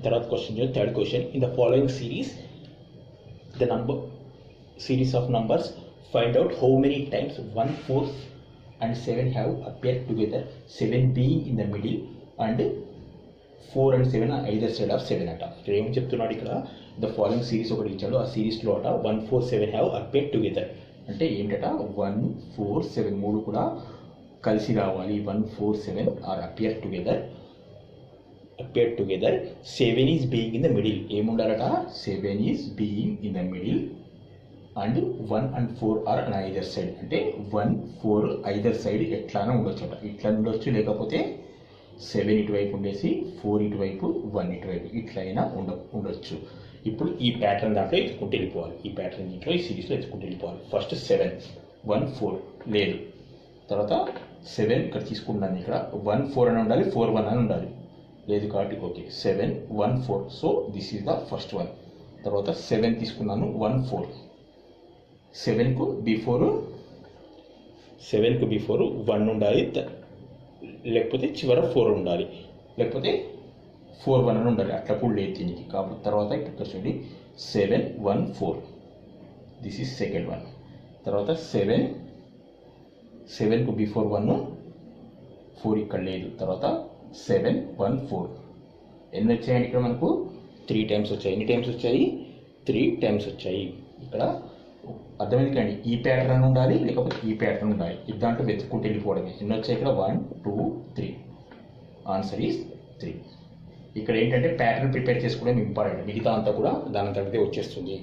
తర్వాత question third question in the following series the number series of numbers, find out how many times 1 4 and 7 have appeared together, 7 being in the middle and 4 and 7 are either side of 7 అట. ఇక్కడ ఏం చెప్తున్నాడు, ఇక్కడ the following series ఒకటి ఇచ్చాడు, ఆ సిరీస్లో అట 1 4 7 హ్యావ్ అపియర్డ్ టుగెదర్ అంటే ఏంటట 1 4 7 మూడు కూడా కలిసి రావాలి. 1 4 7 are appeared together 7 is being in the middle. ఏముండాలట 7 is being in the middle and 1 and 4 are on either side అంటే 1 4 either side ఎట్లానే ఉండొచ్చు అట. ఇట్లా ఉండొచ్చు, లేకపోతే 7 ఇటువైపు ఉండేసి 4 ఇటువైపు 1 ఇటువైపు ఇట్లయినా ఉండొచ్చు. ఇప్పుడు ఈ ప్యాటర్న్ దాంట్లో ఎత్తుకుంటూ వెళ్ళిపోవాలి. ఈ ప్యాటర్న్ దీంట్లో ఈ సిరీస్లో ఎత్తుకుంటూ వెళ్ళిపోవాలి. ఫస్ట్ 7 1 4 లేదు, తర్వాత 7 ఇక్కడ తీసుకుంటాను, ఇక్కడ 1 4 అని ఉండాలి, 4 1 అని ఉండాలి, లేదు కాబట్టి okay 7 1 4. So this is the first one. తర్వాత 7 తీసుకున్నాను 1 4, 7కు బిఫోర్ 1 ఉండాలి, లేకపోతే చివర 4 ఉండాలి, లేకపోతే 4 1 అని ఉండాలి, అట్లా కూడా లేదు దీనికి. కాబట్టి తర్వాత ఇక్కడ చూడండి 7 1 4 దిస్ ఈజ్ సెకండ్ వన్. తర్వాత 7కు బిఫోర్ 1 4 ఇక్కడ లేదు, తర్వాత 7 1 4 ఎన్ని వచ్చాయండి ఇక్కడ మనకు 3 టైమ్స్ వచ్చాయి. ఎన్ని టైమ్స్ వచ్చాయి 3 టైమ్స్ వచ్చాయి. ఇక్కడ అర్థమైంది కానీ ఈ ప్యాటర్న్ ఉండాలి, లేకపోతే ఈ ప్యాటర్న్ ఉండాలి, ఇది దాంట్లో వెతుక్కుంటూ వెళ్ళిపోవడమే. ఎన్ని వచ్చాయి ఇక్కడ 1 2 3, ఆన్సర్ ఈజ్ 3. ఇక్కడ ఏంటంటే ప్యాటర్న్ ప్రిపేర్ చేసుకోవడం ఇంపార్టెంట్, మిగతా అంతా కూడా దాని తగ్గితే వచ్చేస్తుంది.